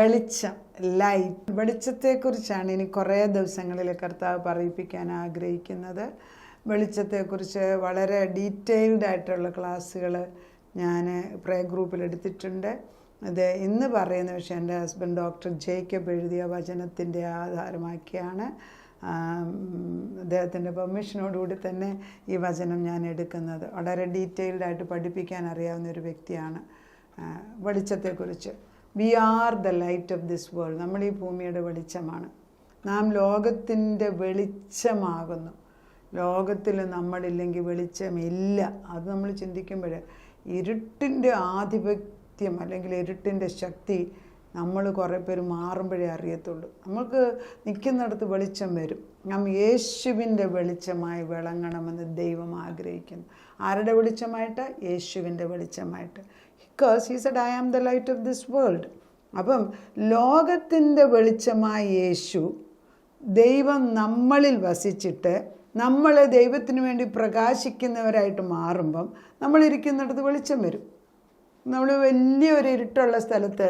വെളിച്ചം, ലൈറ്റ്. വെളിച്ചത്തെക്കുറിച്ചാണ് ഇനി കുറേ ദിവസങ്ങളിൽ കർത്താവ് പറയിപ്പിക്കാൻ ആഗ്രഹിക്കുന്നത്. വെളിച്ചത്തെക്കുറിച്ച് വളരെ ഡീറ്റെയിൽഡ് ആയിട്ടുള്ള ക്ലാസ്സുകൾ ഞാൻ പ്രേ ഗ്രൂപ്പിൽ എടുത്തിട്ടുണ്ട്. അത് ഇന്ന് പറയുന്ന വിഷയം എൻ്റെ ഹസ്ബൻഡ് ഡോക്ടർ ജേക്കബ് എഴുതിയ വചനത്തിൻ്റെ ആധാരമാക്കിയാണ്. അദ്ദേഹത്തിൻ്റെ പെർമിഷനോടുകൂടി തന്നെ ഈ വചനം ഞാൻ എടുക്കുന്നത്. വളരെ ഡീറ്റെയിൽഡായിട്ട് പഠിപ്പിക്കാൻ അറിയാവുന്ന ഒരു വ്യക്തിയാണ്. വെളിച്ചത്തെക്കുറിച്ച്, we are the light of this world. നമ്മൾ ഈ ഭൂമിയുടെ വെളിച്ചമാണ്. നാം ലോകത്തിൻ്റെ വെളിച്ചമാകുന്നു. ലോകത്തിൽ നമ്മളില്ലെങ്കിൽ വെളിച്ചമില്ല. അത് നമ്മൾ ചിന്തിക്കുമ്പോൾ ഇരുട്ടിൻ്റെ ആധിപത്യം അല്ലെങ്കിൽ ഇരുട്ടിൻ്റെ ശക്തി നമ്മൾ കുറേ പേര് മാറുമ്പോഴേ അറിയത്തുള്ളൂ. നമുക്ക് നിൽക്കുന്നിടത്ത് വെളിച്ചം വരും. നാം യേശുവിൻ്റെ വെളിച്ചമായി വിളങ്ങണമെന്ന് ദൈവം ആഗ്രഹിക്കുന്നു. ആരുടെ വെളിച്ചമായിട്ട്? യേശുവിൻ്റെ വെളിച്ചമായിട്ട്. Because he said, I am the light of this world. അപ്പം ലോകത്തിൻ്റെ വെളിച്ചമായ യേശു, ദൈവം നമ്മളിൽ വസിച്ചിട്ട് നമ്മൾ ദൈവത്തിന് വേണ്ടി പ്രകാശിക്കുന്നവരായിട്ട് മാറുമ്പം നമ്മളിരിക്കുന്നിടത്ത് വെളിച്ചം വരും. നമ്മൾ വലിയൊരു ഇരുട്ടുള്ള സ്ഥലത്ത്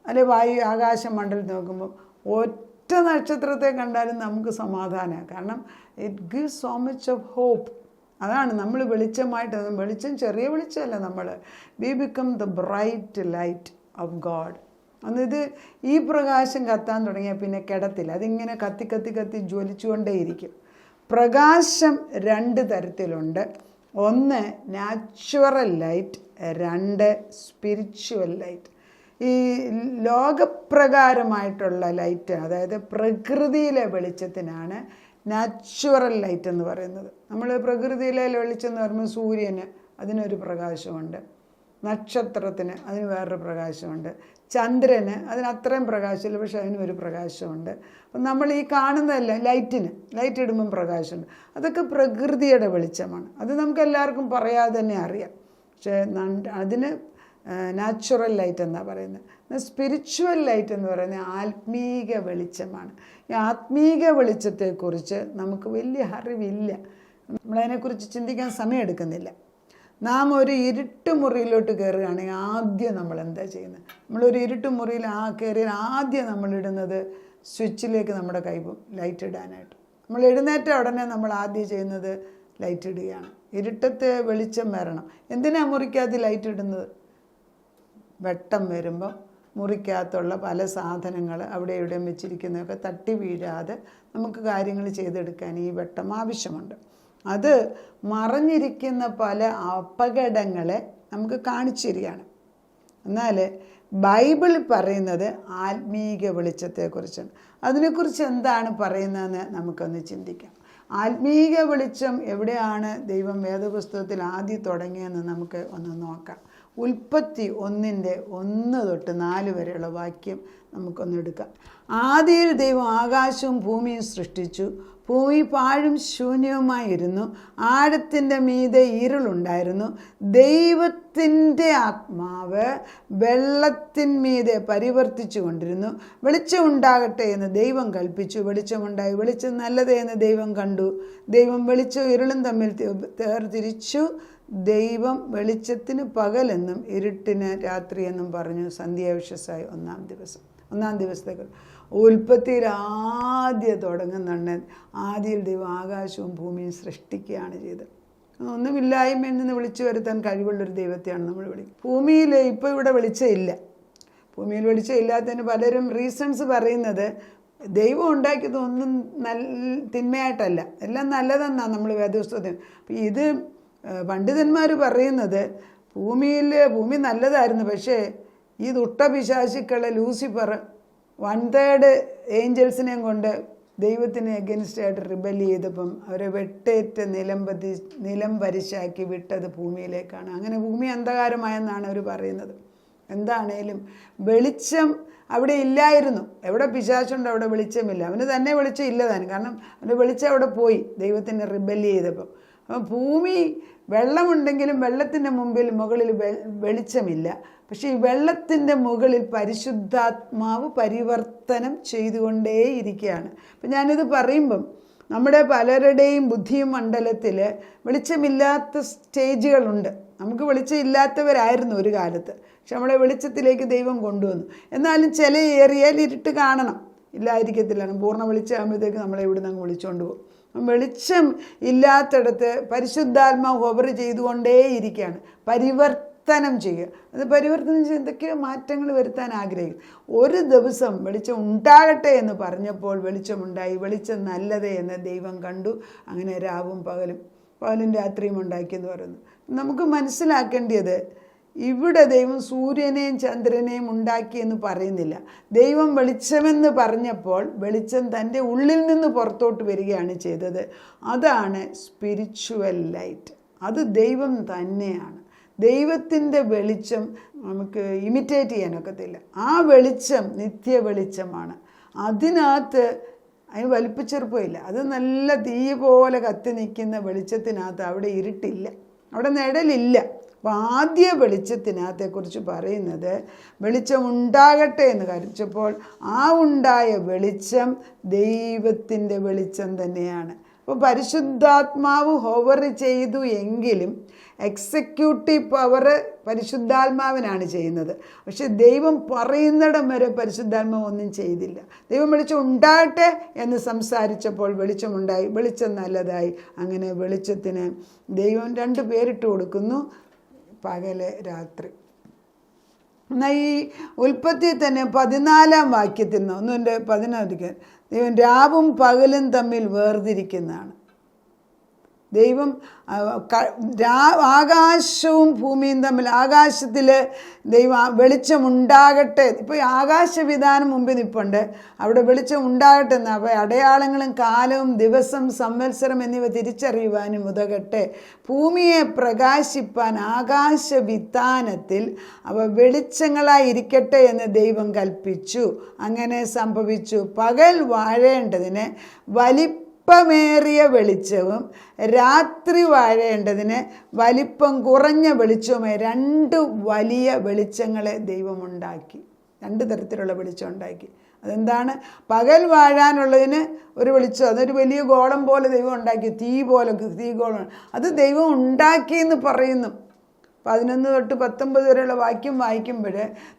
അല്ലെ ആകാശമണ്ഡലത്തിൽ നോക്കുമ്പോൾ ഒറ്റ നക്ഷത്രത്തെ കണ്ടാലും നമുക്ക് സമാധാനമാണ്. കാരണം it gives so much of hope. അതാണ് നമ്മൾ വെളിച്ചമായിട്ട്. വെളിച്ചം ചെറിയ വെളിച്ചമല്ല, നമ്മൾ we become the bright light of God. അന്നിത് ഈ പ്രകാശം കത്താൻ തുടങ്ങിയാൽ പിന്നെ കിടത്തില്ല. അതിങ്ങനെ കത്തി കത്തി കത്തി ജ്വലിച്ചുകൊണ്ടേയിരിക്കും. പ്രകാശം രണ്ട് തരത്തിലുണ്ട്. ഒന്ന് നാച്ചുറൽ ലൈറ്റ്, രണ്ട് സ്പിരിച്വൽ ലൈറ്റ്. ഈ ലോകപ്രകാരമായിട്ടുള്ള ലൈറ്റ്, അതായത് പ്രകൃതിയിലെ വെളിച്ചത്തിനാണ് നാച്ചുറൽ ലൈറ്റ് എന്ന് പറയുന്നത്. നമ്മൾ പ്രകൃതിയിലെ വെളിച്ചം എന്ന് പറയുമ്പോൾ സൂര്യന് അതിനൊരു പ്രകാശമുണ്ട്, നക്ഷത്രത്തിന് അതിന് വേറൊരു പ്രകാശമുണ്ട്, ചന്ദ്രന് അതിന് അത്രയും പ്രകാശമില്ല, പക്ഷെ അതിനൊരു പ്രകാശമുണ്ട്. അപ്പം നമ്മൾ ഈ കാണുന്നതല്ല ലൈറ്റ് ഇടുമ്പം പ്രകാശമുണ്ട്. അതൊക്കെ പ്രകൃതിയുടെ വെളിച്ചമാണ്. അത് നമുക്ക് എല്ലാവർക്കും പറയാതെ തന്നെ അറിയാം. പക്ഷേ അതിന് നാച്ചുറൽ ലൈറ്റ് എന്നാണ് പറയുന്നത്. സ്പിരിച്വൽ ലൈറ്റ് എന്ന് പറയുന്നത് ആത്മീക വെളിച്ചമാണ്. ഈ ആത്മീക വെളിച്ചത്തെക്കുറിച്ച് നമുക്ക് വലിയ അറിവില്ല. നമ്മളതിനെക്കുറിച്ച് ചിന്തിക്കാൻ സമയമെടുക്കുന്നില്ല. നാം ഒരു ഇരുട്ട് മുറിയിലോട്ട് കയറുകയാണെങ്കിൽ ആദ്യം നമ്മൾ എന്താ ചെയ്യുന്നത്? നമ്മളൊരു ഇരുട്ട് മുറിയിൽ കയറിയാൽ ആദ്യം നമ്മളിടുന്നത് സ്വിച്ചിലേക്ക് നമ്മുടെ കൈ പോകും ലൈറ്റ് ഇടാനായിട്ട്. നമ്മൾ എഴുന്നേറ്റ ഉടനെ നമ്മൾ ആദ്യം ചെയ്യുന്നത് ലൈറ്റ് ഇടുകയാണ്. ഇരുട്ടത്തെ വെളിച്ചം വരണം. എന്തിനാണ് മുറിക്കകത്ത് ലൈറ്റ് ഇടുന്നത്? വെട്ടം വരുമ്പോൾ മുറിക്കകത്തുള്ള പല സാധനങ്ങൾ അവിടെ എവിടെയും വെച്ചിരിക്കുന്നതൊക്കെ തട്ടി വീഴാതെ നമുക്ക് കാര്യങ്ങൾ ചെയ്തെടുക്കാൻ ഈ വെട്ടം ആവശ്യമുണ്ട്. അത് മറഞ്ഞിരിക്കുന്ന പല അപകടങ്ങളെ നമുക്ക് കാണിച്ചു തരികയാണ്. എന്നാൽ ബൈബിൾ പറയുന്നത് ആത്മീക വെളിച്ചത്തെക്കുറിച്ചാണ്. അതിനെക്കുറിച്ച് എന്താണ് പറയുന്നതെന്ന് നമുക്കൊന്ന് ചിന്തിക്കാം. ആത്മീക വെളിച്ചം എവിടെയാണ് ദൈവം വേദപുസ്തകത്തിൽ ആദ്യം തുടങ്ങിയതെന്ന് നമുക്ക് ഒന്ന് നോക്കാം. ഉൽപ്പത്തി 1:1-4 വരെയുള്ള വാക്യം നമുക്കൊന്ന് എടുക്കാം. ആദിയിൽ ദൈവം ആകാശവും ഭൂമിയും സൃഷ്ടിച്ചു. ഭൂമി പാഴും ശൂന്യവുമായിരുന്നു. ആഴത്തിൻ്റെ മീതെ ഇരുളുണ്ടായിരുന്നു. ദൈവത്തിൻ്റെ ആത്മാവ് വെള്ളത്തിന്മീതെ പരിവർത്തിച്ചു കൊണ്ടിരുന്നു. വെളിച്ചം ഉണ്ടാകട്ടെ എന്ന് ദൈവം കൽപ്പിച്ചു. വെളിച്ചമുണ്ടായി. വെളിച്ചം നല്ലത് എന്ന് ദൈവം കണ്ടു. ദൈവം വെളിച്ചവും ഇരുളും തമ്മിൽ വേർതിരിച്ചു. ദൈവം വെളിച്ചത്തിന് പകലെന്നും ഇരുട്ടിന് രാത്രിയെന്നും പറഞ്ഞു. സന്ധ്യാവിഷസായി ഒന്നാം ദിവസത്തേക്ക് ഉൽപ്പത്തിയിൽ ആദ്യം തുടങ്ങുന്നുണ്ട്. ആദ്യം ദൈവം ആകാശവും ഭൂമിയും സൃഷ്ടിക്കുകയാണ് ചെയ്തത്. ഒന്നുമില്ലായ്മയിൽ നിന്ന് വിളിച്ചു വരുത്താൻ കഴിവുള്ളൊരു ദൈവത്തെയാണ് നമ്മൾ വിളിക്കുന്നത്. ഭൂമിയിൽ ഇപ്പോൾ ഇവിടെ വെളിച്ചമില്ല. ഭൂമിയിൽ വെളിച്ചമില്ലാത്തതിന് പലരും റീസൺസ് പറയുന്നത് ദൈവം ഉണ്ടാക്കിയത് ഒന്നും തിന്മയായിട്ടല്ല, എല്ലാം നല്ലതെന്നാണ് നമ്മൾ വേദപുസ്തകത്തിൽ. അപ്പം ഇത് പണ്ഡിതന്മാർ പറയുന്നത് ഭൂമി നല്ലതായിരുന്നു. പക്ഷേ ഈ ദുഷ്ടപിശാചുക്കളെ ലൂസിഫർ 1/3 ഏഞ്ചൽസിനെയും കൊണ്ട് ദൈവത്തിന് എഗൻസ്റ്റായിട്ട് റിബൽ ചെയ്തപ്പം അവരെ വെട്ടേറ്റ് നിലം പരിശാക്കി വിട്ടത് ഭൂമിയിലേക്കാണ്. അങ്ങനെ ഭൂമി അന്ധകാരമായെന്നാണ് അവർ പറയുന്നത്. എന്താണേലും വെളിച്ചം അവിടെ ഇല്ലായിരുന്നു. എവിടെ പിശാചുണ്ട് അവിടെ വെളിച്ചമില്ല. അവന് തന്നെ വെളിച്ചം ഇല്ലതാനും. കാരണം അവൻ്റെ വെളിച്ചം അവിടെ പോയി ദൈവത്തിന് റിബൽ ചെയ്തപ്പം. അപ്പം ഭൂമി വെള്ളമുണ്ടെങ്കിലും വെള്ളത്തിൻ്റെ മുകളിൽ വെളിച്ചമില്ല. പക്ഷേ ഈ വെള്ളത്തിൻ്റെ മുകളിൽ പരിശുദ്ധാത്മാവ് പരിവർത്തനം ചെയ്തുകൊണ്ടേയിരിക്കുകയാണ്. അപ്പം ഞാനിത് പറയുമ്പം നമ്മുടെ പലരുടെയും ബുദ്ധിമണ്ഡലത്തിൽ വെളിച്ചമില്ലാത്ത സ്റ്റേജുകളുണ്ട്. നമുക്ക് വെളിച്ചം ഇല്ലാത്തവരായിരുന്നു ഒരു കാലത്ത്. പക്ഷെ നമ്മളെ വെളിച്ചത്തിലേക്ക് ദൈവം കൊണ്ടുവന്നു. എന്നാലും ചില ഏരിയയിൽ ഇരുട്ട് കാണണം, ഇല്ലാതിരിക്കത്തില്ല. പൂർണ്ണ വെളിച്ചമാകുമ്പോഴത്തേക്ക് നമ്മളെ ഇവിടുന്ന് അങ്ങ് വിളിച്ചുകൊണ്ട് പോകും. വെളിച്ചം ഇല്ലാത്തിടത്ത് പരിശുദ്ധാത്മാവ് ഹോവർ ചെയ്തുകൊണ്ടേയിരിക്കുകയാണ്. പരിവർത്തനം ചെയ്യുക. അത് പരിവർത്തനം ചെയ്ത് എന്തൊക്കെയോ മാറ്റങ്ങൾ വരുത്താൻ ആഗ്രഹിക്കും. ഒരു ദിവസം വെളിച്ചം ഉണ്ടാകട്ടെ എന്ന് പറഞ്ഞപ്പോൾ വെളിച്ചമുണ്ടായി. വെളിച്ചം നല്ലതേ എന്ന് ദൈവം കണ്ടു. അങ്ങനെ രാവും പകലും രാത്രിയും ഉണ്ടാക്കിയെന്ന് പറയുന്നു. നമുക്ക് മനസ്സിലാക്കേണ്ടത്, ഇവിടെ ദൈവം സൂര്യനെയും ചന്ദ്രനെയും ഉണ്ടാക്കിയെന്ന് പറയുന്നില്ല. ദൈവം വെളിച്ചമെന്ന് പറഞ്ഞപ്പോൾ വെളിച്ചം തൻ്റെ ഉള്ളിൽ നിന്ന് പുറത്തോട്ട് വരികയാണ് ചെയ്തത്. അതാണ് സ്പിരിച്വൽ ലൈറ്റ്. അത് ദൈവം തന്നെയാണ്. ദൈവത്തിൻ്റെ വെളിച്ചം നമുക്ക് ഇമിറ്റേറ്റ് ചെയ്യാനൊക്കത്തില്ല. ആ വെളിച്ചം നിത്യ വെളിച്ചമാണ്. അതിനകത്ത് അതിന് വലിപ്പച്ചെറുപ്പമില്ല. അത് നല്ല തീ പോലെ കത്തി നിൽക്കുന്ന വെളിച്ചത്തിനകത്ത് അവിടെ ഇരുട്ടില്ല, അവിടെ നിഴലില്ല. അപ്പോൾ ആദ്യ വെളിച്ചത്തിനകത്തെക്കുറിച്ച് പറയുന്നത്, വെളിച്ചം ഉണ്ടാകട്ടെ എന്ന് കരുതിച്ചപ്പോൾ ആ ഉണ്ടായ വെളിച്ചം ദൈവത്തിൻ്റെ വെളിച്ചം തന്നെയാണ്. അപ്പോൾ പരിശുദ്ധാത്മാവ് ഹോവർ ചെയ്തു എങ്കിലും എക്സിക്യൂട്ടീവ് പവർ പരിശുദ്ധാത്മാവിനാണ് ചെയ്യുന്നത്. പക്ഷെ ദൈവം പറയുന്നിടം വരെ പരിശുദ്ധാത്മാവ് ഒന്നും ചെയ്തില്ല. ദൈവം വെളിച്ചം ഉണ്ടാകട്ടെ എന്ന് സംസാരിച്ചപ്പോൾ വെളിച്ചമുണ്ടായി, വെളിച്ചം നല്ലതായി. അങ്ങനെ വെളിച്ചത്തിന് ദൈവം 2 പേരിട്ട് കൊടുക്കുന്നു, പകല് രാത്രി. എന്നാൽ ഈ ഉൽപ്പത്തി തന്നെ 14-ാം വാക്യത്തിൽ നിന്ന് ഒന്നിൻ്റെ 14 ദൈവം രാവും പകലും തമ്മിൽ വേർതിരിക്കുന്നതാണ്. ദൈവം ആകാശവും ഭൂമിയും തമ്മിൽ, ആകാശത്തിൽ ദൈവം വെളിച്ചമുണ്ടാകട്ടെ. ഇപ്പോൾ ആകാശവിധാനം മുമ്പിൽ നിൽപ്പുണ്ട്, അവിടെ വെളിച്ചം ഉണ്ടാകട്ടെ എന്ന്. അപ്പോൾ അടയാളങ്ങളും കാലവും ദിവസം സംവത്സരം എന്നിവ തിരിച്ചറിയുവാനും ഉതകട്ടെ. ഭൂമിയെ പ്രകാശിപ്പാൻ ആകാശവിധാനത്തിൽ അവ വെളിച്ചങ്ങളായിരിക്കട്ടെ എന്ന് ദൈവം കൽപ്പിച്ചു. അങ്ങനെ സംഭവിച്ചു. പകൽ വാഴേണ്ടതിന് വലിപ്പമേറിയ വെളിച്ചവും രാത്രി വാഴേണ്ടതിന് വലിപ്പം കുറഞ്ഞ വെളിച്ചവുമായി 2 വലിയ വെളിച്ചങ്ങളെ ദൈവമുണ്ടാക്കി. 2 തരത്തിലുള്ള വെളിച്ചം ഉണ്ടാക്കി. അതെന്താണ്? പകൽ വാഴാനുള്ളതിന് ഒരു വെളിച്ചം, അതൊരു വലിയ ഗോളം പോലെ ദൈവം ഉണ്ടാക്കി, തീ ഗോളം. അത് ദൈവം ഉണ്ടാക്കിയെന്ന് പറയുന്നു. 11 തൊട്ട് 19 വരെയുള്ള വാക്യം വായിക്കുമ്പോൾ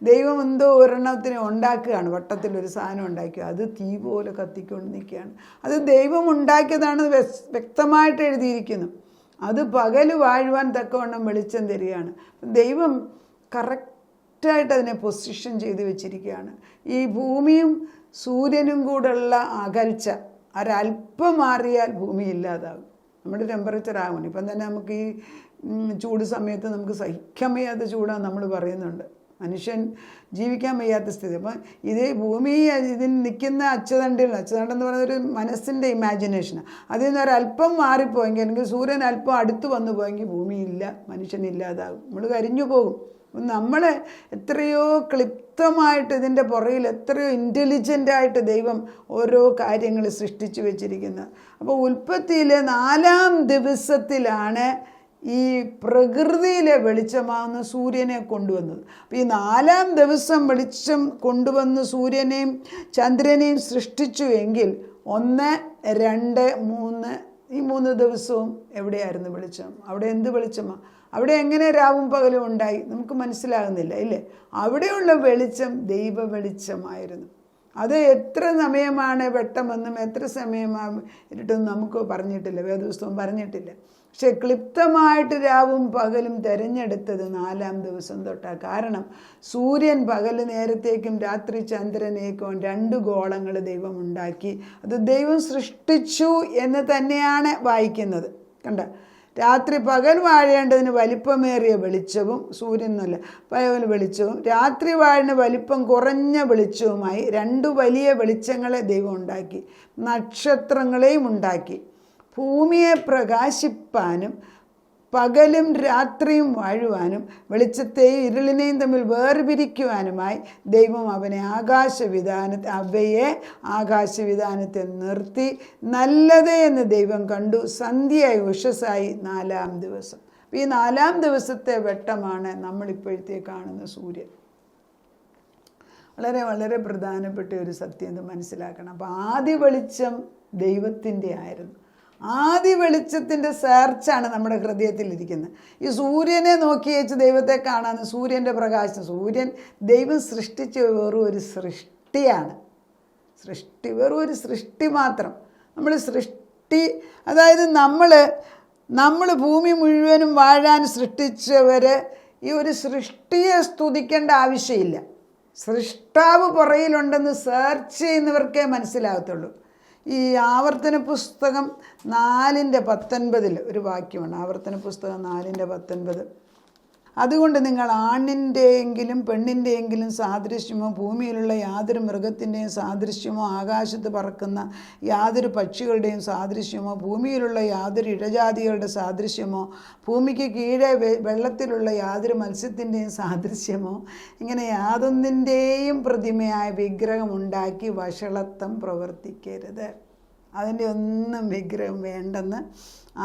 ദൈവം എന്തോ ഒരെണ്ണത്തിന് ഉണ്ടാക്കുകയാണ്, വട്ടത്തിലൊരു സാധനം ഉണ്ടാക്കുക. അത് തീ പോലെ കത്തിക്കൊണ്ട് നിൽക്കുകയാണ്. അത് ദൈവം ഉണ്ടാക്കിയതാണ് വ്യക്തമായിട്ട് എഴുതിയിരിക്കുന്നു. അത് പകല് വാഴുവാൻ തക്കവണ്ണം വെളിച്ചം തരികയാണ്. ദൈവം കറക്റ്റായിട്ട് അതിനെ പൊസിഷൻ ചെയ്ത് വെച്ചിരിക്കുകയാണ്. ഈ ഭൂമിയും സൂര്യനും കൂടെയുള്ള അകൽച്ച ഒരല്പം മാറിയാൽ ഭൂമി ഇല്ലാതാകും. നമ്മുടെ ടെമ്പറേച്ചർ ആകും. ഇപ്പം തന്നെ നമുക്ക് ഈ ചൂട് സമയത്ത് നമുക്ക് സഹിക്കാൻ വയ്യാത്ത ചൂടാണ് നമ്മൾ പറയുന്നുണ്ട്. മനുഷ്യൻ ജീവിക്കാൻ വയ്യാത്ത സ്ഥിതി. അപ്പം ഇതേ ഭൂമി ഇതിന് നിൽക്കുന്ന അച്ചുതണ്ടെന്ന് പറയുന്നൊരു മനസ്സിൻ്റെ ഇമാജിനേഷനാണ്. അതിൽ നിന്ന് ഒരല്പം മാറിപ്പോയെങ്കിൽ, അല്ലെങ്കിൽ സൂര്യൻ അല്പം അടുത്ത് വന്നു പോയെങ്കിൽ ഭൂമിയില്ല, മനുഷ്യനില്ലാതാകും, നമ്മൾ കരിഞ്ഞു പോകും. നമ്മൾ എത്രയോ ക്ലിപ്തമായിട്ട് ഇതിൻ്റെ പുറകിൽ എത്രയോ ഇൻ്റലിജൻ്റായിട്ട് ദൈവം ഓരോ കാര്യങ്ങൾ സൃഷ്ടിച്ചു വെച്ചിരിക്കുന്നത്. അപ്പോൾ ഉൽപ്പത്തിയിലെ 4-ാം ദിവസത്തിലാണ് ഈ പ്രകൃതിയിലെ വെളിച്ചമാകുന്ന സൂര്യനെ കൊണ്ടുവന്നത്. അപ്പോൾ ഈ 4-ാം ദിവസം വെളിച്ചം കൊണ്ടുവന്ന് സൂര്യനെയും ചന്ദ്രനെയും സൃഷ്ടിച്ചു എങ്കിൽ 1, 2, 3 ഈ 3 ദിവസവും എവിടെയായിരുന്നു വെളിച്ചം? അവിടെ എന്ത് വെളിച്ചമാണ്? അവിടെ എങ്ങനെ രാവും പകലും ഉണ്ടായി? നമുക്ക് മനസ്സിലാകുന്നില്ല, ഇല്ലേ? അവിടെയുള്ള വെളിച്ചം ദൈവ വെളിച്ചമായിരുന്നു. അത് എത്ര സമയമാണ് വെട്ടമെന്നും എത്ര സമയമാണ് ഇരുട്ടെന്നും നമുക്ക് പറഞ്ഞിട്ടില്ല, വേദപുസ്തകം പറഞ്ഞിട്ടില്ല. പക്ഷെ ക്ലിപ്തമായിട്ട് രാവും പകലും തിരഞ്ഞെടുത്തത് 4-ാം ദിവസം തൊട്ടാണ്. കാരണം സൂര്യൻ പകല് നേരത്തേക്കും രാത്രി ചന്ദ്രനേക്കും 2 ഗോളങ്ങൾ ദൈവം ഉണ്ടാക്കി. അത് ദൈവം സൃഷ്ടിച്ചു എന്ന് തന്നെയാണ് വായിക്കുന്നത്. കണ്ട, രാത്രി പകൽ വാഴേണ്ടതിന് വലിപ്പമേറിയ വെളിച്ചവും, സൂര്യൻ എന്നല്ല പകൽ വെളിച്ചവും, രാത്രി വാഴിന് വലിപ്പം കുറഞ്ഞ വെളിച്ചവുമായി 2 വലിയ വെളിച്ചങ്ങളെ ദൈവം ഉണ്ടാക്കി. നക്ഷത്രങ്ങളെയും ഉണ്ടാക്കി. ഭൂമിയെ പ്രകാശിപ്പാനും പകലും രാത്രിയും വാഴുവാനും വെളിച്ചത്തെയും ഇരുളിനെയും തമ്മിൽ വേർപിരിക്കുവാനുമായി ദൈവം അവയെ ആകാശവിധാനത്തെ നിർത്തി. നല്ലത് എന്ന് ദൈവം കണ്ടു. സന്ധ്യയായി ഉഷസ്സായി 4-ാം ദിവസം. ഈ 4-ാം ദിവസത്തെ വെട്ടമാണ് നമ്മളിപ്പോഴത്തെ കാണുന്ന സൂര്യൻ. വളരെ വളരെ പ്രധാനപ്പെട്ട ഒരു സത്യം ഇത് മനസ്സിലാക്കണം. അപ്പോൾ ആദ്യ വെളിച്ചം ദൈവത്തിൻ്റെ ആയിരുന്നു. ആദി വെളിച്ചത്തിൻ്റെ സെർച്ചാണ് നമ്മുടെ ഹൃദയത്തിലിരിക്കുന്നത്. ഈ സൂര്യനെ നോക്കി വെച്ച് ദൈവത്തെ കാണാമെന്ന്, സൂര്യൻ്റെ പ്രകാശം, സൂര്യൻ ദൈവം സൃഷ്ടിച്ച വെറും ഒരു സൃഷ്ടിയാണ്. വെറും ഒരു സൃഷ്ടി മാത്രം. നമ്മൾ സൃഷ്ടി, അതായത് നമ്മൾ ഭൂമി മുഴുവനും വാഴാൻ സൃഷ്ടിച്ചവർ ഈ ഒരു സൃഷ്ടിയെ സ്തുതിക്കേണ്ട ആവശ്യമില്ല. സൃഷ്ടാവ് പുറയിലുണ്ടെന്ന് സെർച്ച് ചെയ്യുന്നവർക്കേ മനസ്സിലാകത്തുള്ളൂ. ഈ ആവർത്തന പുസ്തകം 4:19 ഒരു വാക്യമാണ്. ആവർത്തന പുസ്തകം 4:19. അതുകൊണ്ട് നിങ്ങൾ ആണിൻ്റെയെങ്കിലും പെണ്ണിൻ്റെയെങ്കിലും സാദൃശ്യമോ, ഭൂമിയിലുള്ള യാതൊരു മൃഗത്തിൻ്റെയും സാദൃശ്യമോ, ആകാശത്ത് പറക്കുന്ന യാതൊരു പക്ഷികളുടെയും സാദൃശ്യമോ, ഭൂമിയിലുള്ള യാതൊരു ഇഴജാതികളുടെ സാദൃശ്യമോ, ഭൂമിക്ക് കീഴെ വെള്ളത്തിലുള്ള യാതൊരു മത്സ്യത്തിൻ്റെയും സാദൃശ്യമോ, ഇങ്ങനെ യാതൊന്നിൻ്റെയും പ്രതിമയായ വിഗ്രഹം ഉണ്ടാക്കി വഷളത്വം പ്രവർത്തിക്കരുത്. അതിൻ്റെ ഒന്നും വിഗ്രഹം വേണ്ടെന്ന്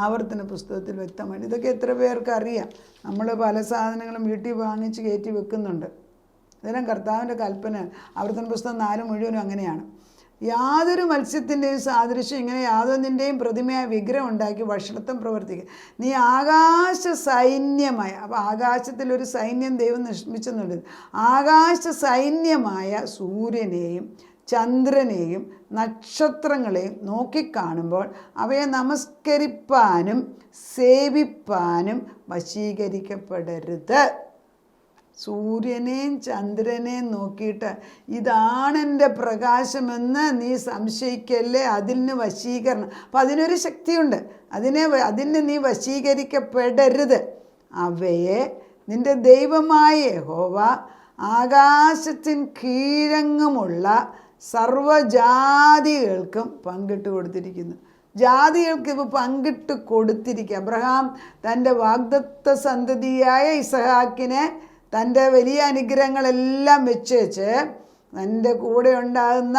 ആവർത്തന പുസ്തകത്തിൽ വ്യക്തമാണ്. ഇതൊക്കെ എത്ര പേർക്ക് അറിയാം? നമ്മൾ പല സാധനങ്ങളും വീട്ടിൽ വാങ്ങിച്ച് കയറ്റി വെക്കുന്നുണ്ട്. ഇതെല്ലാം കർത്താവിൻ്റെ കൽപ്പന. ആവർത്തന പുസ്തകം 4 മുഴുവനും അങ്ങനെയാണ്. യാതൊരു മത്സ്യത്തിൻ്റെയും സാദൃശ്യം, ഇങ്ങനെ യാതൊന്നിൻ്റെയും പ്രതിമയായ വിഗ്രഹം ഉണ്ടാക്കി വഷളത്വം പ്രവർത്തിക്കുക. നീ ആകാശ സൈന്യമായ, അപ്പോൾ ആകാശത്തിലൊരു സൈന്യം ദൈവം നിർമ്മിച്ചെന്നുണ്ട്. ആകാശ സൈന്യമായ സൂര്യനെയും ചന്ദ്രനെയും നക്ഷത്രങ്ങളെയും നോക്കിക്കാണുമ്പോൾ അവയെ നമസ്കരിപ്പാനും സേവിപ്പാനും വശീകരിക്കപ്പെടരുത്. സൂര്യനെയും ചന്ദ്രനെയും നോക്കിയിട്ട് ഇതാണെൻ്റെ പ്രകാശമെന്ന് നീ സംശയിക്കല്ലേ, അതിന് വശീകരണം. അപ്പം അതിനൊരു ശക്തിയുണ്ട്. അതിന് നീ വശീകരിക്കപ്പെടരുത്. അവയെ നിൻ്റെ ദൈവമായ യഹോവ ആകാശത്തിൻ കീഴങ്ങുമുള്ള സർവ്വജാതികൾക്കും പങ്കിട്ട് കൊടുത്തിരിക്കുന്നു. ജാതികൾക്ക് ഇപ്പോൾ പങ്കിട്ട് കൊടുത്തിരിക്കുക. അബ്രഹാം തൻ്റെ വാഗ്ദത്ത സന്തതിയായ ഇസഹാക്കിനെ തൻ്റെ വലിയ അനുഗ്രഹങ്ങളെല്ലാം വെച്ച് തൻ്റെ കൂടെ ഉണ്ടാകുന്ന,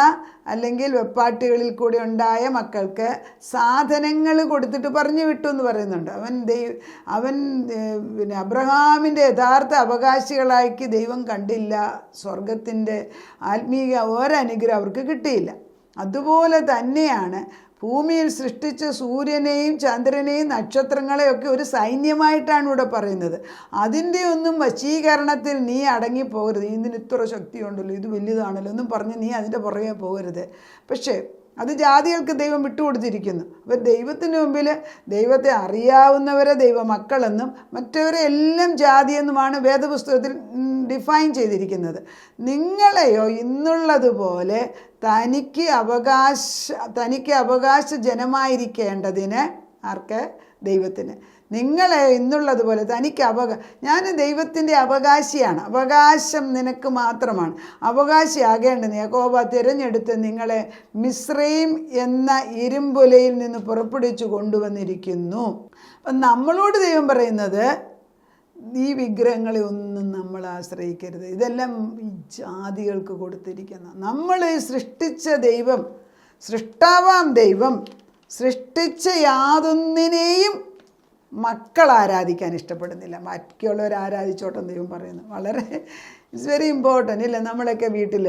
അല്ലെങ്കിൽ വെപ്പാട്ടികളിൽ കൂടെ ഉണ്ടായ മക്കൾക്ക് സാധനങ്ങൾ കൊടുത്തിട്ട് പറഞ്ഞു വിട്ടു എന്ന് പറയുന്നുണ്ട്. അവൻ പിന്നെ അബ്രഹാമിൻ്റെ യഥാർത്ഥ അവകാശികളാക്കി ദൈവം കണ്ടില്ല. സ്വർഗത്തിൻ്റെ ആത്മീയ ഒരനുഗ്രഹം അവർക്ക് കിട്ടിയില്ല. അതുപോലെ തന്നെയാണ് ഭൂമിയിൽ സൃഷ്ടിച്ച സൂര്യനെയും ചന്ദ്രനെയും നക്ഷത്രങ്ങളെയൊക്കെ ഒരു സൈന്യമായിട്ടാണ് ഇവിടെ പറയുന്നത്. അതിൻ്റെ ഒന്നും വശീകരണത്തിൽ നീ അടങ്ങിപ്പോകരുത്. ഇതിന് ഇത്ര ശക്തിയുണ്ടല്ലോ, ഇത് വലിയതാണല്ലോ എന്നും പറഞ്ഞ് നീ അതിൻ്റെ പുറകെ പോകരുത്. പക്ഷേ അത് ജാതികൾക്ക് ദൈവം വിട്ടുകൊടുത്തിരിക്കുന്നു. അപ്പോൾ ദൈവത്തിന് മുമ്പിൽ ദൈവത്തെ അറിയാവുന്നവരെ ദൈവമക്കളെന്നും മറ്റവരെ എല്ലാം ജാതിയെന്നുമാണ് വേദപുസ്തകത്തിൽ ഡിഫൈൻ ചെയ്തിരിക്കുന്നത്. നിങ്ങളെയോ ഇന്നുള്ളതുപോലെ തനിക്ക് അവകാശ ജനമായിരിക്കേണ്ടതിന്, ആർക്ക്? ദൈവത്തിന്. നിങ്ങളെ ഇന്നുള്ളതുപോലെ തനിക്ക് ഞാൻ ദൈവത്തിൻ്റെ അവകാശിയാണ്. അവകാശം നിനക്ക് മാത്രമാണ്. അവകാശിയാകേണ്ടത് യാക്കോബ തിരഞ്ഞെടുത്ത് നിങ്ങളെ മിസ്രയീം എന്ന ഇരുമ്പുലയിൽ നിന്ന് പുറപ്പെടുവിച്ചു കൊണ്ടുവന്നിരിക്കുന്നു. അപ്പം നമ്മളോട് ദൈവം പറയുന്നത്, ഈ വിഗ്രഹങ്ങളെ ഒന്നും നമ്മൾ ആശ്രയിക്കരുത്. ഇതെല്ലാം ജാതികൾക്ക് കൊടുത്തിരിക്കുന്ന. നമ്മൾ സൃഷ്ടിച്ച ദൈവം, സൃഷ്ടാവാം ദൈവം സൃഷ്ടിച്ച യാതൊന്നിനെയും മക്കൾ ആരാധിക്കാൻ ഇഷ്ടപ്പെടുന്നില്ല. ബാക്കിയുള്ളവർ ആരാധിച്ചോട്ടെന്ന് ദൈവം പറയുന്നു. വളരെ ഇറ്റ്സ് വെരി ഇമ്പോർട്ടൻ്റ് ഇല്ല? നമ്മളൊക്കെ വീട്ടിൽ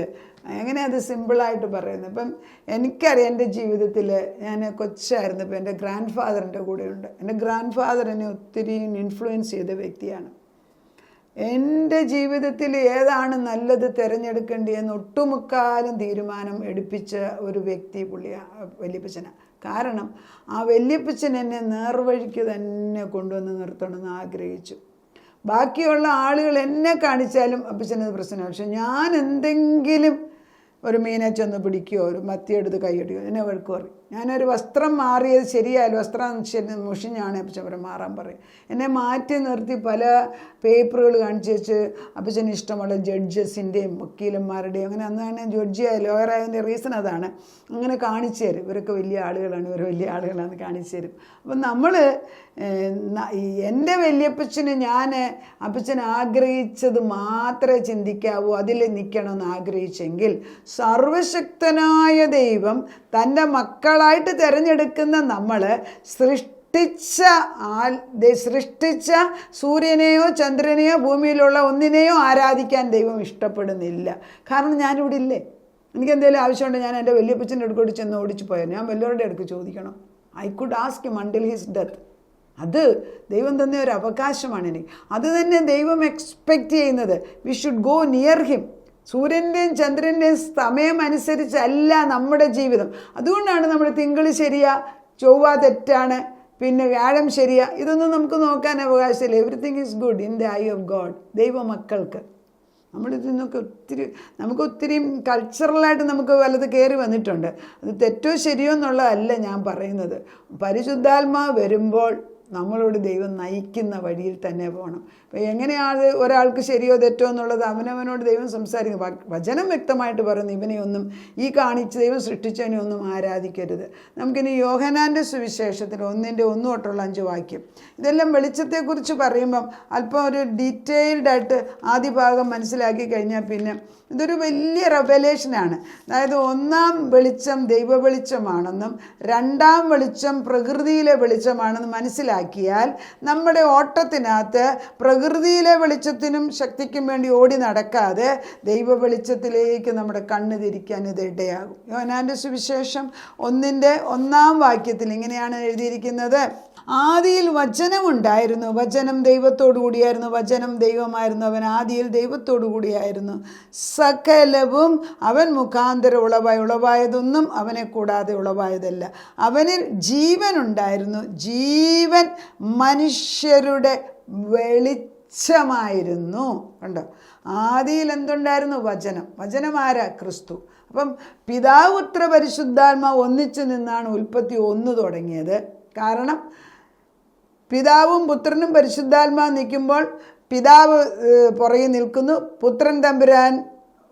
എങ്ങനെ അത് സിമ്പിളായിട്ട് പറയുന്നത്. ഇപ്പം എനിക്കറിയാം, എൻ്റെ ജീവിതത്തിൽ ഞാൻ കൊച്ചായിരുന്നപ്പോൾ എൻ്റെ ഗ്രാൻഡ് ഫാദറിൻ്റെ കൂടെയുണ്ട്. എൻ്റെ ഗ്രാൻഡ് ഫാദർ എന്നെ ഒത്തിരി ഇൻഫ്ലുവൻസ് ചെയ്ത വ്യക്തിയാണ്. എൻ്റെ ജീവിതത്തിൽ ഏതാണ് നല്ലത് തിരഞ്ഞെടുക്കേണ്ടതെന്ന് ഒട്ടുമുക്കാലും തീരുമാനം എടുപ്പിച്ച ഒരു വ്യക്തി വല്യപ്പച്ചനാണ്. കാരണം ആ വല്യപ്പച്ചൻ എന്നെ നേർവഴിക്ക് തന്നെ കൊണ്ടുവന്ന് നിർത്തണമെന്ന് ആഗ്രഹിച്ചു. ബാക്കിയുള്ള ആളുകൾ എന്നെ കാണിച്ചാലും അപ്പച്ചനത് പ്രശ്നമാണ്. പക്ഷെ ഞാൻ എന്തെങ്കിലും ഒരു മീനെ ചെന്ന് പിടിക്കുകയോ ഒരു മത്തിയെടുത്ത് കൈയടിക്കുകയോ എന്നെ വഴക്ക് പറയും. ഞാനൊരു വസ്ത്രം മാറിയത് ശരിയായാലും വസ്ത്രം മുഷിഞ്ഞാണ് അപ്പച്ചൻ മാറാൻ പറയും. എന്നെ മാറ്റി നിർത്തി പല പേപ്പറുകൾ കാണിച്ച് വെച്ച് അപ്പച്ചന് ഇഷ്ടമുള്ള ജഡ്ജസിൻ്റെയും വക്കീലന്മാരുടെയും, അങ്ങനെ അന്ന് ജഡ്ജിയായ ലോയറായതിൻ്റെ റീസൺ അതാണ്. അങ്ങനെ കാണിച്ചു തരും. ഇവരൊക്കെ വലിയ ആളുകളാണ്, ഇവർ വലിയ ആളുകളാണെന്ന് കാണിച്ചു തരും. അപ്പം നമ്മൾ എൻ്റെ വല്യപ്പച്ചന് അപ്പച്ചൻ ആഗ്രഹിച്ചത് മാത്രമേ ചിന്തിക്കാവൂ, അതിൽ നിൽക്കണമെന്ന് ആഗ്രഹിച്ചെങ്കിൽ സർവശക്തനായ ദൈവം തൻ്റെ മക്കളായിട്ട് തിരഞ്ഞെടുക്കുന്ന നമ്മൾ സൃഷ്ടിച്ച സൂര്യനെയോ ചന്ദ്രനെയോ ഭൂമിയിലുള്ള ഒന്നിനെയോ ആരാധിക്കാൻ ദൈവം ഇഷ്ടപ്പെടുന്നില്ല. കാരണം ഞാനിവിടെ ഇല്ലേ? എനിക്ക് എന്തെങ്കിലും ആവശ്യമുണ്ട്, ഞാൻ എൻ്റെ വല്യപ്പച്ചൻ്റെ അടുക്കോട്ട് ചെന്ന് ഓടിച്ചു പോയാൽ ഞാൻ വല്ലവരുടെ അടുക്ക് ചോദിക്കണം? I could ask him until his death. അത് ദൈവം തന്നെ ഒരു അവകാശമാണ് എനിക്ക്. അത് തന്നെ ദൈവം എക്സ്പെക്റ്റ് ചെയ്യുന്നത്. We should go near him. സൂര്യൻ്റെയും ചന്ദ്രൻ്റെയും സമയം അനുസരിച്ചല്ല നമ്മുടെ ജീവിതം. അതുകൊണ്ടാണ് നമ്മൾ തിങ്കൾ ശരിയാ, ചൊവ്വ തെറ്റാണ്, പിന്നെ വ്യാഴം ശരിയാ, ഇതൊന്നും നമുക്ക് നോക്കാൻ അവകാശമില്ല. Everything is good in the eye of God. ദൈവമക്കൾക്ക് നമ്മളിതിന്നൊക്കെ നമുക്ക് ഒത്തിരി കൾച്ചറലായിട്ട് നമുക്ക് വല്ലത് കയറി വന്നിട്ടുണ്ട്. അത് തെറ്റോ ശരിയോ എന്നുള്ളതല്ല ഞാൻ പറയുന്നത്. പരിശുദ്ധാത്മാവ് വരുമ്പോൾ നമ്മളോട് ദൈവം നയിക്കുന്ന വഴിയിൽ തന്നെ പോകണം. അപ്പോൾ എങ്ങനെയാണ് ഒരാൾക്ക് ശരിയോ തെറ്റോ എന്നുള്ളത് അവനവനോട് ദൈവം സംസാരിക്കും. വചനം വ്യക്തമായിട്ട് പറയുന്നു, ഇവനെയൊന്നും, ഈ കാണിച്ച് ദൈവം സൃഷ്ടിച്ചവനെയൊന്നും ആരാധിക്കരുത്. നമുക്കിനി യോഹന്നാൻ്റെ സുവിശേഷത്തിൽ 1:1-5 വാക്യം, ഇതെല്ലാം വെളിച്ചത്തെക്കുറിച്ച് പറയുമ്പം അല്പം ഒരു ഡീറ്റെയിൽഡായിട്ട് ആദ്യ ഭാഗം മനസ്സിലാക്കി കഴിഞ്ഞാൽ പിന്നെ ഇതൊരു വലിയ റെവലേഷനാണ്. അതായത് ഒന്നാം വെളിച്ചം ദൈവ വെളിച്ചമാണെന്നും രണ്ടാം വെളിച്ചം പ്രകൃതിയിലെ വെളിച്ചമാണെന്നും മനസ്സിലാക്കിയാൽ നമ്മുടെ ഓട്ടത്തിനകത്ത് പ്രകൃതിയിലെ വെളിച്ചത്തിനും ശക്തിക്കും വേണ്ടി ഓടി നടക്കാതെ ദൈവ വെളിച്ചത്തിലേക്ക് നമ്മുടെ കണ്ണ് തിരിക്കാൻ ഇത് ഇടയാകും. യോഹന്നാൻ്റെ സുവിശേഷം 1:1 വാക്യത്തിൽ ഇങ്ങനെയാണ് എഴുതിയിരിക്കുന്നത്, ആദിയിൽ വചനമുണ്ടായിരുന്നു, വചനം ദൈവത്തോടു കൂടിയായിരുന്നു, വചനം ദൈവമായിരുന്നു, അവൻ ആദിയിൽ ദൈവത്തോടു കൂടിയായിരുന്നു, സകലവും അവൻ മുഖാന്തരം ഉളവായതൊന്നും അവനെ കൂടാതെ ഉളവായതല്ല, അവനിൽ ജീവൻ ഉണ്ടായിരുന്നു, ജീവൻ മനുഷ്യരുടെ വെളിച്ചമായിരുന്നു. കണ്ടോ, ആദിയിൽ എന്തുണ്ടായിരുന്നു? വചനം. വചനം ആരാ? ക്രിസ്തു. അപ്പം പിതാവ് പുത്ര പരിശുദ്ധാത്മാവ് ഒന്നിച്ചു നിന്നാണ് ഉൽപ്പത്തി 1 തുടങ്ങിയത്. കാരണം പിതാവും പുത്രനും പരിശുദ്ധാത്മാവ് നിൽക്കുമ്പോൾ പിതാവ് പുറകെ നിൽക്കുന്നു, പുത്രൻ തമ്പുരാൻ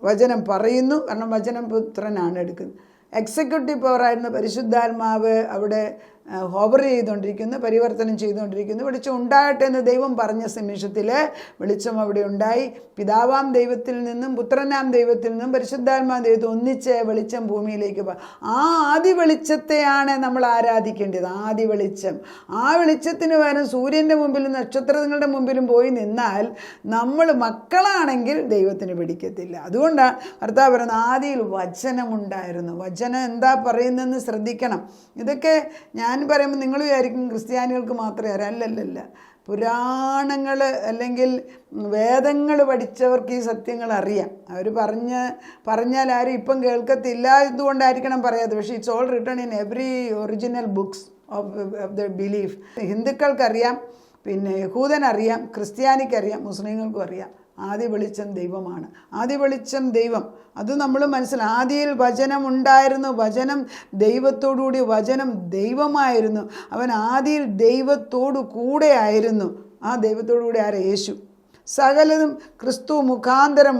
വചനം പറയുന്നു. കാരണം വചനം പുത്രനാണ് എടുക്കുന്നത്. എക്സിക്യൂട്ടീവ് പവറായിരുന്ന പരിശുദ്ധാത്മാവ് അവിടെ ഹോവർ ചെയ്തുകൊണ്ടിരിക്കുന്നു, പരിവർത്തനം ചെയ്തുകൊണ്ടിരിക്കുന്നു. വെളിച്ചം ഉണ്ടാകട്ടെ എന്ന് ദൈവം പറഞ്ഞ നിമിഷത്തിൽ വെളിച്ചം അവിടെ ഉണ്ടായി. പിതാവാം ദൈവത്തിൽ നിന്നും പുത്രനാം ദൈവത്തിൽ നിന്നും പരിശുദ്ധാത്മാ ദൈവത്തിൽ ഒന്നിച്ച് വെളിച്ചം ഭൂമിയിലേക്ക് ആ ആദി വെളിച്ചത്തെയാണ് നമ്മൾ ആരാധിക്കേണ്ടത്. ആദി വെളിച്ചം. ആ വെളിച്ചത്തിന് പകരം സൂര്യൻ്റെ മുമ്പിലും നക്ഷത്രങ്ങളുടെ മുമ്പിലും പോയി നിന്നാൽ നമ്മൾ മക്കളാണെങ്കിൽ ദൈവത്തിന് പിടിക്കത്തില്ല. അതുകൊണ്ടാണ് കർത്താവ് പറയുന്നത് ആദിയിൽ വചനമുണ്ടായിരുന്നു. വചനം എന്താ പറയുന്നതെന്ന് ശ്രദ്ധിക്കണം. ഇതൊക്കെ ഞാൻ പറയുമ്പോൾ നിങ്ങൾ വിചാരിക്കും ക്രിസ്ത്യാനികൾക്ക് മാത്രമേ അറിയാം. അല്ലല്ല, പുരാണങ്ങൾ അല്ലെങ്കിൽ വേദങ്ങൾ പഠിച്ചവർക്ക് ഈ സത്യങ്ങൾ അറിയാം. അവർ പറഞ്ഞാൽ ആരും ഇപ്പം കേൾക്കത്തില്ല, ഇതുകൊണ്ടായിരിക്കണം പറയാതെ. പക്ഷേ it's all written in every original books of the belief. ഹിന്ദുക്കൾക്കറിയാം, പിന്നെ യഹൂദനറിയാം, ക്രിസ്ത്യാനിക്കറിയാം, മുസ്ലിങ്ങൾക്കും അറിയാം. ആദ്യ വെളിച്ചം ദൈവമാണ്. ആദ്യ വെളിച്ചം ദൈവം. അത് നമ്മൾ മനസ്സിലാക്കും. ആദിയിൽ വചനം ഉണ്ടായിരുന്നു, വചനം ദൈവത്തോടുകൂടി, വചനം ദൈവമായിരുന്നു, അവൻ ആദിയിൽ ദൈവത്തോടു കൂടെ ആയിരുന്നു. ആ ദൈവത്തോടു കൂടെ ആരാ? യേശു. സകലതും ക്രിസ്തു മുഖാന്തരം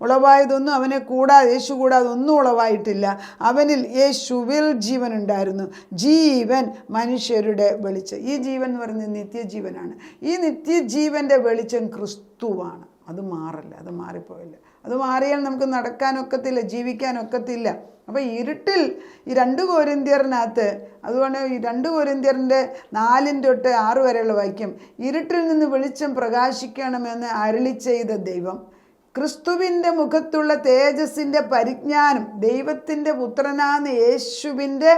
ഉളവായതൊന്നും അവനെ കൂടാതെ, യേശു കൂടാതെ ഒന്നും ഉളവായിട്ടില്ല. അവനിൽ യേശുവിൽ ജീവൻ ഉണ്ടായിരുന്നു, ജീവൻ മനുഷ്യരുടെ വെളിച്ചം. ഈ ജീവൻ എന്ന് പറയുന്നത് നിത്യജീവനാണ്. ഈ നിത്യജീവന്റെ വെളിച്ചം ക്രിസ്തുവാണ്. അത് മാറില്ല, അത് മാറിപ്പോയില്ല. അത് മാറിയാൽ നമുക്ക് നടക്കാനൊക്കത്തില്ല, ജീവിക്കാനൊക്കത്തില്ല. അപ്പോൾ ഇരുട്ടിൽ ഈ 2 കൊരിന്ത്യറിനകത്ത്, അതുകൊണ്ട് ഈ 2 കൊരിന്ത്യറിൻ്റെ 4-6 വരെയുള്ള വാക്യം, ഇരുട്ടിൽ നിന്ന് വെളിച്ചം പ്രകാശിക്കണമെന്ന് അരുളി ചെയ്ത ദൈവം ക്രിസ്തുവിൻ്റെ മുഖത്തുള്ള തേജസ്സിൻ്റെ പരിജ്ഞാനം, ദൈവത്തിൻ്റെ പുത്രനാണ് യേശുവിൻ്റെ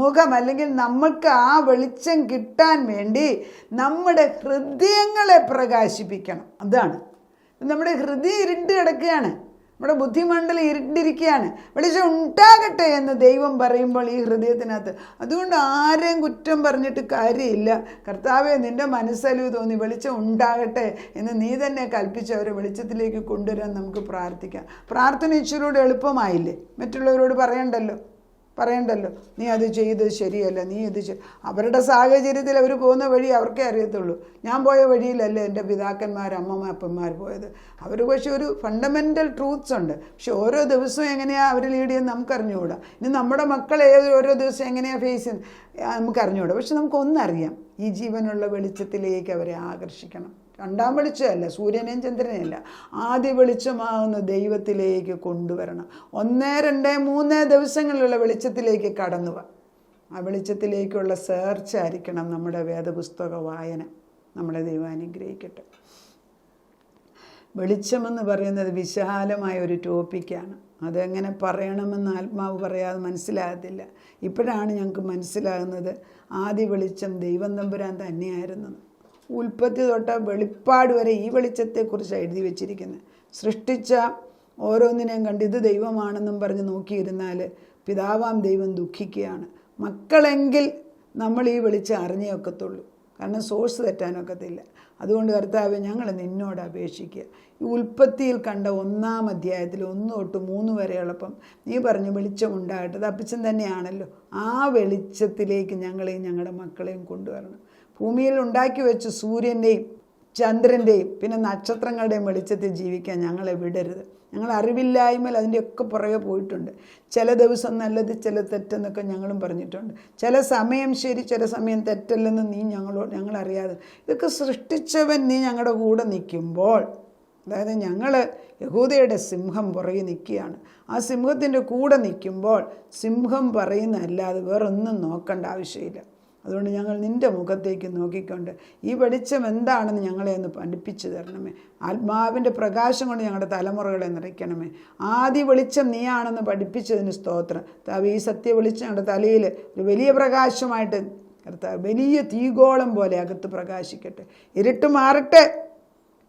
മുഖം, അല്ലെങ്കിൽ നമ്മൾക്ക് ആ വെളിച്ചം കിട്ടാൻ വേണ്ടി നമ്മുടെ ഹൃദയങ്ങളെ പ്രകാശിപ്പിക്കണം. അതാണ് നമ്മുടെ ഹൃദയം ഇരുണ്ട് കിടക്കുകയാണ്, നമ്മുടെ ബുദ്ധിമണ്ഡലം ഇരുണ്ടിരിക്കുകയാണ്. വെളിച്ചം ഉണ്ടാകട്ടെ എന്ന് ദൈവം പറയുമ്പോൾ ഈ ഹൃദയത്തിനകത്ത്, അതുകൊണ്ട് ആരെയും കുറ്റം പറഞ്ഞിട്ട് കാര്യമില്ല. കർത്താവേ, നിൻ്റെ മനസ്സലിവ് തോന്നി വെളിച്ചം ഉണ്ടാകട്ടെ എന്ന് നീ തന്നെ കൽപ്പിച്ച് അവരെ വെളിച്ചത്തിലേക്ക് കൊണ്ടുവരാൻ നമുക്ക് പ്രാർത്ഥിക്കാം. പ്രാർത്ഥന ഇച്ചിലൂടെ എളുപ്പമായില്ലേ? മറ്റുള്ളവരോട് പറയണ്ടല്ലോ, നീ അത് ചെയ്ത് ശരിയല്ല, നീ ഇത് അവരുടെ സാഹചര്യത്തിൽ അവർ പോകുന്ന വഴി അവർക്കേ അറിയത്തുള്ളൂ. ഞാൻ പോയ വഴിയിലല്ല എൻ്റെ പിതാക്കന്മാർ, അപ്പന്മാർ പോയത്. അവർ പക്ഷേ ഒരു ഫണ്ടമെൻ്റൽ ട്രൂത്ത്സ് ഉണ്ട്. പക്ഷെ ഓരോ ദിവസവും എങ്ങനെയാണ് അവർ ലീഡ് ചെയ്യുന്നത് നമുക്കറിഞ്ഞുകൂടാ. ഇനി നമ്മുടെ മക്കളെ ഓരോ ദിവസം എങ്ങനെയാണ് ഫേസ് ചെയ്യുന്നത് നമുക്കറിഞ്ഞുകൂടാ. പക്ഷെ നമുക്കൊന്നറിയാം, ഈ ജീവനുള്ള വെളിച്ചത്തിലേക്ക് അവരെ ആകർഷിക്കണം. രണ്ടാം വെളിച്ചമല്ല, സൂര്യനെയും ചന്ദ്രനെയും അല്ല, ആദ്യ വെളിച്ചമാകുന്ന ദൈവത്തിലേക്ക് കൊണ്ടുവരണം. 1, 2, 3 ദിവസങ്ങളിലുള്ള വെളിച്ചത്തിലേക്ക് കടന്നു പോവാം. ആ വെളിച്ചത്തിലേക്കുള്ള സെർച്ച് ആയിരിക്കണം നമ്മുടെ വേദപുസ്തക വായന. നമ്മളെ ദൈവം അനുഗ്രഹിക്കട്ടെ. വെളിച്ചമെന്ന് പറയുന്നത് വിശാലമായ ഒരു ടോപ്പിക്കാണ്. അതെങ്ങനെ പറയണമെന്ന് ആത്മാവ് പറയാതെ മനസ്സിലാകത്തില്ല. ഇപ്പോഴാണ് ഞങ്ങൾക്ക് മനസ്സിലാകുന്നത് ആദ്യ വെളിച്ചം ദൈവം തമ്പുരാൻ തന്നെയായിരുന്നു. ഉൽപ്പത്തി തൊട്ട് വെളിപ്പാട് വരെ ഈ വെളിച്ചത്തെക്കുറിച്ച് എഴുതി വച്ചിരിക്കുന്നത്. സൃഷ്ടിച്ച ഓരോന്നിനെയും കണ്ട് ഇത് ദൈവമാണെന്നും പറഞ്ഞ് നോക്കിയിരുന്നാൽ പിതാവാം ദൈവം ദുഃഖിക്കുകയാണ്. മക്കളെങ്കിൽ നമ്മൾ ഈ വെളിച്ചം അറിഞ്ഞേ ഒക്കത്തുള്ളൂ. കാരണം സോഴ്സ് തെറ്റാനൊക്കത്തില്ല. അതുകൊണ്ട് കർത്താവേ, ഞങ്ങൾ നിന്നോട് അപേക്ഷിക്കുക. ഈ ഉൽപ്പത്തിയിൽ കണ്ട 1-ാം അധ്യായത്തിൽ 1 തൊട്ട് 3 വരെയുള്ളപ്പം നീ പറഞ്ഞു വെളിച്ചം ഉണ്ടാകട്ടെ. അത് അപ്പച്ചൻ തന്നെയാണല്ലോ. ആ വെളിച്ചത്തിലേക്ക് ഞങ്ങളെയും ഞങ്ങളുടെ മക്കളെയും കൊണ്ടുവരണം. ഭൂമിയിൽ ഉണ്ടാക്കി വെച്ച് സൂര്യൻ്റെയും ചന്ദ്രൻ്റെയും പിന്നെ നക്ഷത്രങ്ങളുടെയും വെളിച്ചത്തിൽ ജീവിക്കാൻ ഞങ്ങളെ വിടരുത്. ഞങ്ങൾ അറിവില്ലായ്മയിൽ അതിൻ്റെയൊക്കെ പുറകെ പോയിട്ടുണ്ട്. ചില ദിവസം നല്ലത്, ചില തെറ്റെന്നൊക്കെ ഞങ്ങളും പറഞ്ഞിട്ടുണ്ട്. ചില സമയം ശരി, ചില സമയം തെറ്റല്ലെന്ന് നീ ഞങ്ങളറിയാതെ ഇതൊക്കെ സൃഷ്ടിച്ചവൻ നീ ഞങ്ങളുടെ കൂടെ നിൽക്കുമ്പോൾ, അതായത് ഞങ്ങൾ യഹൂദയുടെ സിംഹം പുറകെ നിൽക്കുകയാണ്. ആ സിംഹത്തിൻ്റെ കൂടെ നിൽക്കുമ്പോൾ സിംഹം പറയുന്നതല്ലാതെ വേറൊന്നും നോക്കേണ്ട ആവശ്യമില്ല. അതുകൊണ്ട് ഞങ്ങൾ നിൻ്റെ മുഖത്തേക്ക് നോക്കിക്കൊണ്ട് ഈ വെളിച്ചം എന്താണെന്ന് ഞങ്ങളെ ഒന്ന് പഠിപ്പിച്ചു തരണമേ. ആത്മാവിൻ്റെ പ്രകാശം കൊണ്ട് ഞങ്ങളുടെ തലമുറകളെ നിറയ്ക്കണമേ. ആദ്യ വെളിച്ചം നീയാണെന്ന് പഠിപ്പിച്ചതിന് സ്തോത്രം. ഈ സത്യ വെളിച്ചം ഞങ്ങളുടെ തലയിൽ ഒരു വലിയ പ്രകാശമായിട്ട് കർത്താവ് വലിയ തീഗോളം പോലെ അകത്ത് പ്രകാശിക്കട്ടെ. ഇരുട്ട് മാറട്ടെ.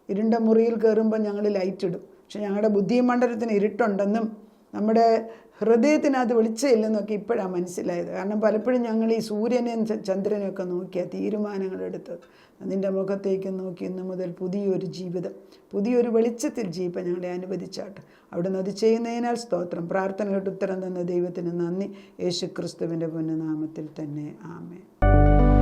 ഇരുണ്ട മുറിയിൽ കയറുമ്പോൾ ഞങ്ങൾ ലൈറ്റ് ഇടും. പക്ഷെ ഞങ്ങളുടെ ബുദ്ധിമണ്ഡലത്തിന് ഇരുട്ടുണ്ടെന്നും നമ്മുടെ ഹൃദയത്തിനകത്ത് വെളിച്ചമില്ലെന്നൊക്കെ ഇപ്പോഴാണ് മനസ്സിലായത്. കാരണം പലപ്പോഴും ഞങ്ങൾ ഈ സൂര്യനെയും ചന്ദ്രനെയൊക്കെ നോക്കിയാൽ തീരുമാനങ്ങൾ എടുത്തത്. നിൻ്റെ മുഖത്തേക്ക് നോക്കി ഇന്ന് മുതൽ പുതിയൊരു ജീവിതം, പുതിയൊരു വെളിച്ചത്തിൽ ജീവിക്കാൻ ഞങ്ങളെ അനുവദിച്ചാട്ടെ. അവിടുന്ന് അത് ചെയ്യുന്നതിനാൽ സ്തോത്രം. പ്രാർത്ഥന കേട്ട് ഉത്തരം തന്ന ദൈവത്തിന് നന്ദി. യേശു ക്രിസ്തുവിൻ്റെ പുണ്യനാമത്തിൽ തന്നെ ആമേൻ.